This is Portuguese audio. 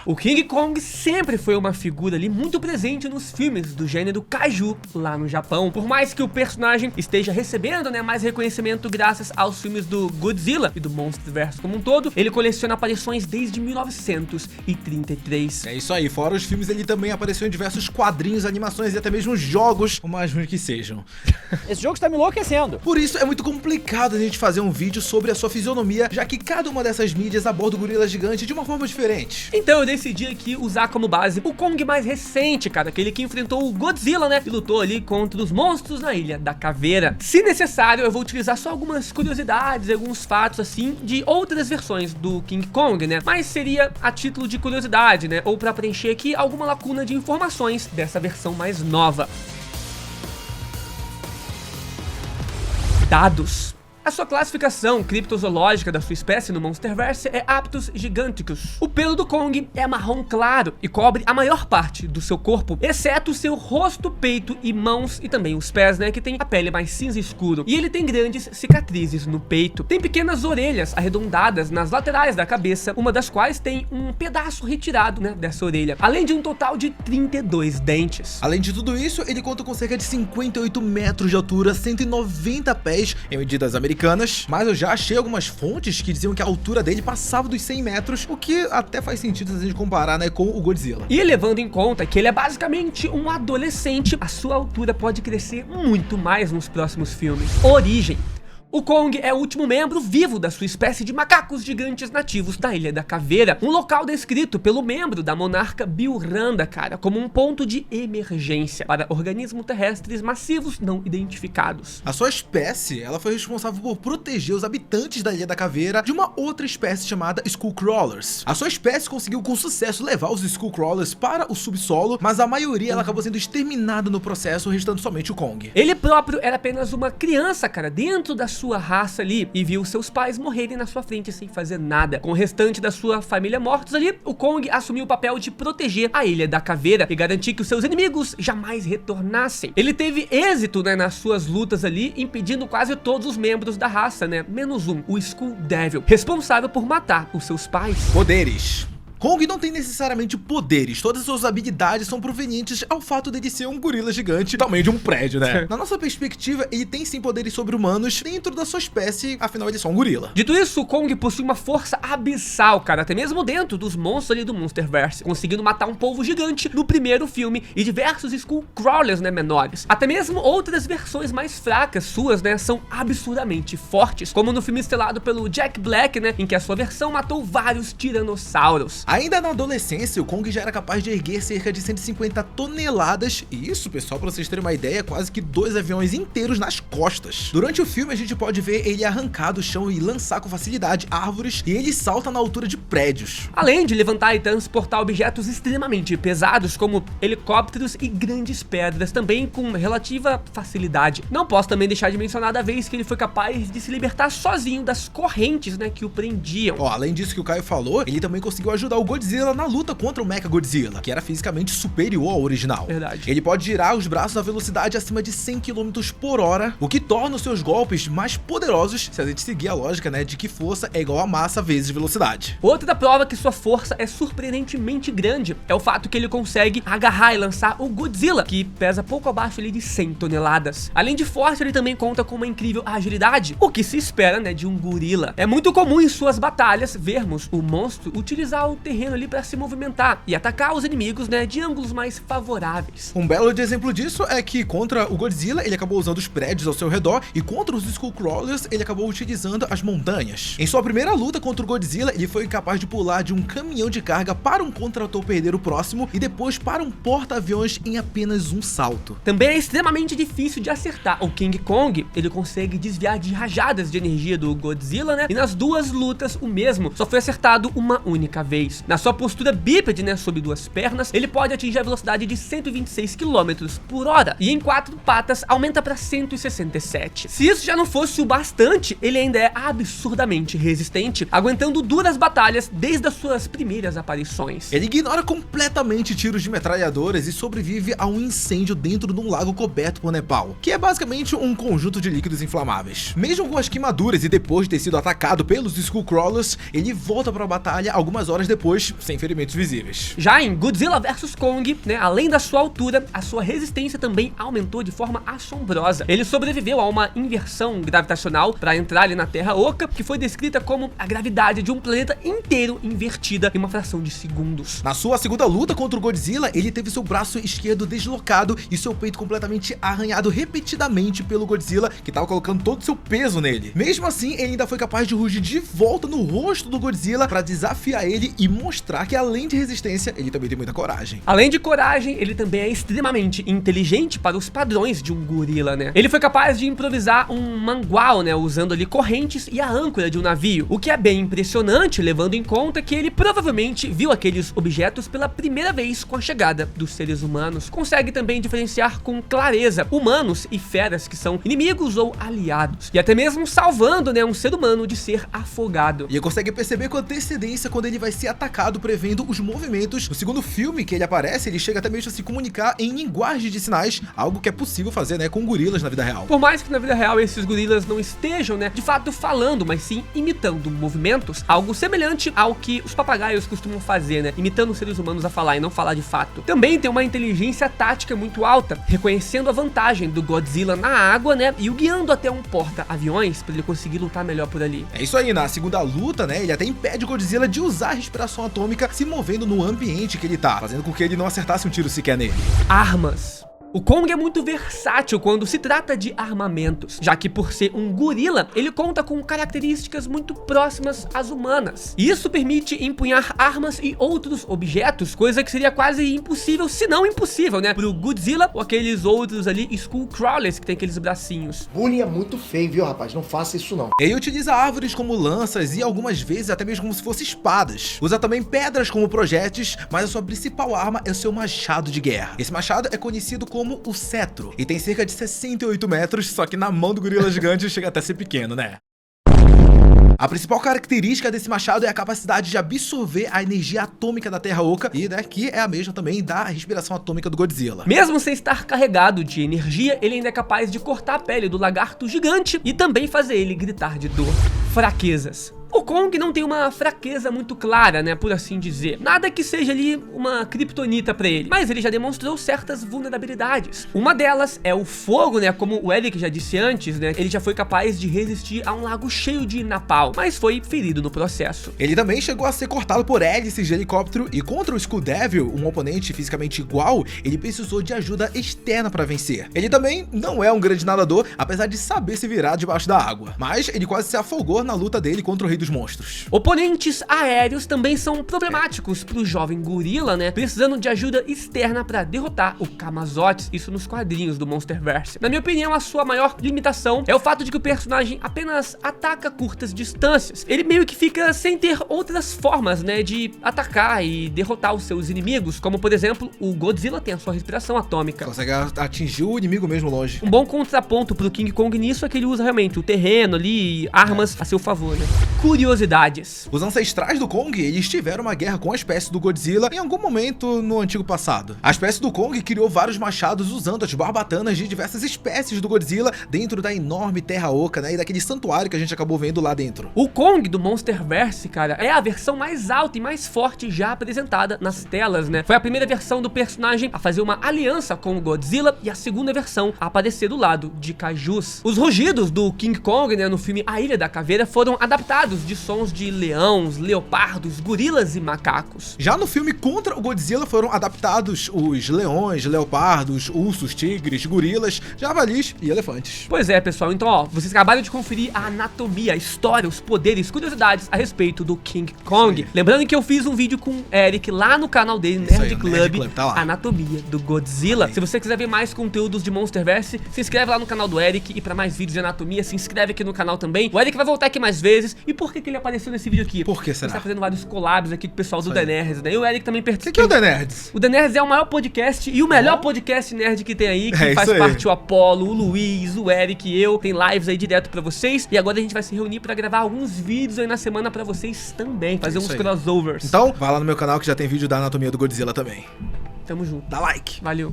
O King Kong sempre foi uma figura ali muito presente nos filmes do gênero Kaiju lá no Japão. Por mais que o personagem esteja recebendo, né, mais reconhecimento graças aos filmes do Godzilla e do Monsterverse como um todo, ele coleciona aparições desde 1933. É isso aí, fora os filmes, ele também apareceu em diversos quadrinhos, animações e até mesmo jogos, por mais ruins que sejam. Esse jogo está me enlouquecendo. Por isso é muito complicado a gente fazer um vídeo sobre a sua fisionomia, já que cada uma dessas mídias aborda o gorila gigante de uma forma diferente. Então eu decidi aqui usar como base o Kong mais recente, cara, aquele que enfrentou o Godzilla, né, e lutou ali contra os monstros na Ilha da Caveira. Se necessário, eu vou utilizar só algumas curiosidades, alguns fatos assim, de outras versões do King Kong, né, mas seria a título de curiosidade, né, ou pra preencher aqui alguma lacuna de informações dessa versão mais nova. Dados. A sua classificação criptozoológica da sua espécie no Monsterverse é Aptus giganticus. O pelo do Kong é marrom claro e cobre a maior parte do seu corpo, exceto o seu rosto, peito e mãos e também os pés, né, que tem a pele mais cinza escuro. E ele tem grandes cicatrizes no peito. Tem pequenas orelhas arredondadas nas laterais da cabeça, uma das quais tem um pedaço retirado, né, dessa orelha, além de um total de 32 dentes. Além de tudo isso, ele conta com cerca de 58 metros de altura, 190 pés em medidas americanas, mas eu já achei algumas fontes que diziam que a altura dele passava dos 100 metros, o que até faz sentido se a gente comparar, né, com o Godzilla. E levando em conta que ele é basicamente um adolescente, a sua altura pode crescer muito mais nos próximos filmes. Origem. O Kong é o último membro vivo da sua espécie de macacos gigantes nativos da Ilha da Caveira, um local descrito pelo membro da monarca Bill-Randa, cara, como um ponto de emergência para organismos terrestres massivos não identificados. A sua espécie, ela foi responsável por proteger os habitantes da Ilha da Caveira de uma outra espécie chamada Skullcrawlers. A sua espécie conseguiu com sucesso levar os Skullcrawlers para o subsolo, mas a maioria ela acabou sendo exterminada no processo, restando somente o Kong. Ele próprio era apenas uma criança, cara, dentro da sua raça ali, e viu seus pais morrerem na sua frente sem fazer nada. Com o restante da sua família mortos ali, o Kong assumiu o papel de proteger a Ilha da Caveira e garantir que os seus inimigos jamais retornassem. Ele teve êxito, né, nas suas lutas ali, impedindo quase todos os membros da raça, né, menos um, o Skull Devil, responsável por matar os seus pais. Poderes. Kong não tem necessariamente poderes, todas as suas habilidades são provenientes ao fato dele ser um gorila gigante, tamanho de um prédio, né? Na nossa perspectiva, ele tem sim poderes sobre-humanos dentro da sua espécie, afinal ele é só um gorila. Dito isso, o Kong possui uma força abissal, cara, até mesmo dentro dos monstros ali do Monsterverse, conseguindo matar um polvo gigante no primeiro filme e diversos Skullcrawlers, né, menores. Até mesmo outras versões mais fracas suas, né, são absurdamente fortes, como no filme estrelado pelo Jack Black, né, em que a sua versão matou vários tiranossauros. Ainda na adolescência, o Kong já era capaz de erguer cerca de 150 toneladas, e isso, pessoal, pra vocês terem uma ideia, quase que 2 aviões inteiros nas costas. Durante o filme, a gente pode ver ele arrancar do chão e lançar com facilidade árvores, e ele salta na altura de prédios. Além de levantar e transportar objetos extremamente pesados, como helicópteros e grandes pedras, também com relativa facilidade. Não posso também deixar de mencionar da vez que ele foi capaz de se libertar sozinho das correntes, né, que o prendiam. Ó, além disso que o Caio falou, ele também conseguiu ajudar o Godzilla na luta contra o Mechagodzilla, que era fisicamente superior ao original. Verdade. Ele pode girar os braços a velocidade acima de 100 km por hora, o que torna os seus golpes mais poderosos, se a gente seguir a lógica, né, de que força é igual a massa vezes velocidade. Outra prova que sua força é surpreendentemente grande é o fato que ele consegue agarrar e lançar o Godzilla, que pesa pouco abaixo ali de 100 toneladas. Além de força, ele também conta com uma incrível agilidade, o que se espera, né, de um gorila. É muito comum em suas batalhas vermos o monstro utilizar o terreno ali para se movimentar e atacar os inimigos, né, de ângulos mais favoráveis. Um belo exemplo disso é que contra o Godzilla ele acabou usando os prédios ao seu redor e contra os Skullcrawlers ele acabou utilizando as montanhas. Em sua primeira luta contra o Godzilla ele foi capaz de pular de um caminhão de carga para um contra-torpedeiro próximo e depois para um porta-aviões em apenas um salto. Também é extremamente difícil de acertar. O King Kong ele consegue desviar de rajadas de energia do Godzilla, né, e nas duas lutas o mesmo só foi acertado uma única vez. 2. Na sua postura bípede, né, sob duas pernas, ele pode atingir a velocidade de 126 km por hora, e em 4 patas aumenta para 167. Se isso já não fosse o bastante, ele ainda é absurdamente resistente, aguentando duras batalhas desde as suas primeiras aparições. Ele ignora completamente tiros de metralhadoras e sobrevive a um incêndio dentro de um lago coberto por Nepal, que é basicamente um conjunto de líquidos inflamáveis. Mesmo com as queimaduras e depois de ter sido atacado pelos Skullcrawlers, ele volta para a batalha algumas horas depois, sem ferimentos visíveis. Já em Godzilla vs Kong, né, além da sua altura, a sua resistência também aumentou de forma assombrosa. Ele sobreviveu a uma inversão gravitacional para entrar ali na Terra Oca, que foi descrita como a gravidade de um planeta inteiro invertida em uma fração de segundos. Na sua segunda luta contra o Godzilla, ele teve seu braço esquerdo deslocado e seu peito completamente arranhado repetidamente pelo Godzilla, que estava colocando todo o seu peso nele. Mesmo assim, ele ainda foi capaz de rugir de volta no rosto do Godzilla para desafiar ele e mostrar que, além de resistência, ele também tem muita coragem. Além de coragem, ele também é extremamente inteligente para os padrões de um gorila, né? Ele foi capaz de improvisar um mangual, né, usando ali correntes e a âncora de um navio, o que é bem impressionante, levando em conta que ele provavelmente viu aqueles objetos pela primeira vez com a chegada dos seres humanos. Consegue também diferenciar com clareza humanos e feras que são inimigos ou aliados, e até mesmo salvando, né, um ser humano de ser afogado. E ele consegue perceber com antecedência quando ele vai ser atacado, prevendo os movimentos. No segundo filme que ele aparece, ele chega até mesmo a se comunicar em linguagem de sinais, algo que é possível fazer, né, com gorilas na vida real. Por mais que na vida real esses gorilas não estejam, né, de fato falando, mas sim imitando movimentos, algo semelhante ao que os papagaios costumam fazer, né, imitando os seres humanos a falar e não falar de fato. Também tem uma inteligência tática muito alta, reconhecendo a vantagem do Godzilla na água, né, e o guiando até um porta-aviões para ele conseguir lutar melhor por ali. É isso aí, na segunda luta, né, ele até impede o Godzilla de usar a respiração atômica se movendo no ambiente que ele tá, fazendo com que ele não acertasse um tiro sequer nele. Armas. O Kong é muito versátil quando se trata de armamentos, já que por ser um gorila, ele conta com características muito próximas às humanas. Isso permite empunhar armas e outros objetos, coisa que seria quase impossível, se não impossível, né, pro Godzilla ou aqueles outros ali Skullcrawlers que tem aqueles bracinhos. Bullying é muito feio, viu, rapaz? Não faça isso não. Ele utiliza árvores como lanças e algumas vezes até mesmo como se fossem espadas. Usa também pedras como projéteis, mas a sua principal arma é o seu machado de guerra. Esse machado é conhecido como o cetro e tem cerca de 68 metros, só que na mão do gorila gigante chega até a ser pequeno, né? A principal característica desse machado é a capacidade de absorver a energia atômica da Terra Oca e, né, que é a mesma também da respiração atômica do Godzilla. Mesmo sem estar carregado de energia, ele ainda é capaz de cortar a pele do lagarto gigante e também fazer ele gritar de dor. Fraquezas. O Kong não tem uma fraqueza muito clara, né, por assim dizer. Nada que seja ali uma kryptonita pra ele, mas ele já demonstrou certas vulnerabilidades. Uma delas é o fogo, né, como o Eric já disse antes, né, ele já foi capaz de resistir a um lago cheio de napalm, mas foi ferido no processo. Ele também chegou a ser cortado por hélices de helicóptero e contra o Skull Devil, um oponente fisicamente igual, ele precisou de ajuda externa pra vencer. Ele também não é um grande nadador, apesar de saber se virar debaixo da água, mas ele quase se afogou na luta dele contra o Rei dos Monstros. Oponentes aéreos também são problemáticos pro jovem gorila, né, precisando de ajuda externa pra derrotar o Camazotz, isso nos quadrinhos do Monsterverse. Na minha opinião, a sua maior limitação é o fato de que o personagem apenas ataca a curtas distâncias. Ele meio que fica sem ter outras formas, né, de atacar e derrotar os seus inimigos, como por exemplo, o Godzilla tem a sua respiração atômica. Consegue atingir o inimigo mesmo longe. Um bom contraponto pro King Kong nisso é que ele usa realmente o terreno ali, armas a seu favor, né. Curiosidades. Os ancestrais do Kong, eles tiveram uma guerra com a espécie do Godzilla em algum momento no antigo passado. A espécie do Kong criou vários machados usando as barbatanas de diversas espécies do Godzilla dentro da enorme Terra Oca, né, e daquele santuário que a gente acabou vendo lá dentro. O Kong do Monsterverse, cara, é a versão mais alta e mais forte já apresentada nas telas, né? Foi a primeira versão do personagem a fazer uma aliança com o Godzilla e a segunda versão a aparecer do lado de Cajus. Os rugidos do King Kong, né, no filme A Ilha da Caveira foram adaptados de sons de leões, leopardos, gorilas e macacos. Já no filme contra o Godzilla foram adaptados os leões, leopardos, ursos, tigres, gorilas, javalis e elefantes. Pois é, pessoal, então ó, vocês acabaram de conferir a anatomia, a história, os poderes, curiosidades a respeito do King Kong. Lembrando que eu fiz um vídeo com o Eric lá no canal dele, Nerd Club, tá lá. Anatomia do Godzilla. Se você quiser ver mais conteúdos de Monsterverse, se inscreve lá no canal do Eric, e pra mais vídeos de anatomia, se inscreve aqui no canal também. O Eric vai voltar aqui mais vezes, e por por que ele apareceu nesse vídeo aqui. Por que A será? gente tá fazendo vários collabs aqui com o pessoal do Isso The aí. Nerds, né? E o Eric também O participa. que é o The Nerds? O The Nerds é o maior podcast e o melhor podcast nerd que tem aí, que É faz isso aí. parte o Apollo, o Luiz, o Eric e eu. Tem lives aí direto pra vocês. E agora a gente vai se reunir pra gravar alguns vídeos aí na semana pra vocês também. Fazer Isso uns aí. crossovers. Então, vai lá no meu canal que já tem vídeo da anatomia do Godzilla também. Tamo junto. Dá like! Valeu.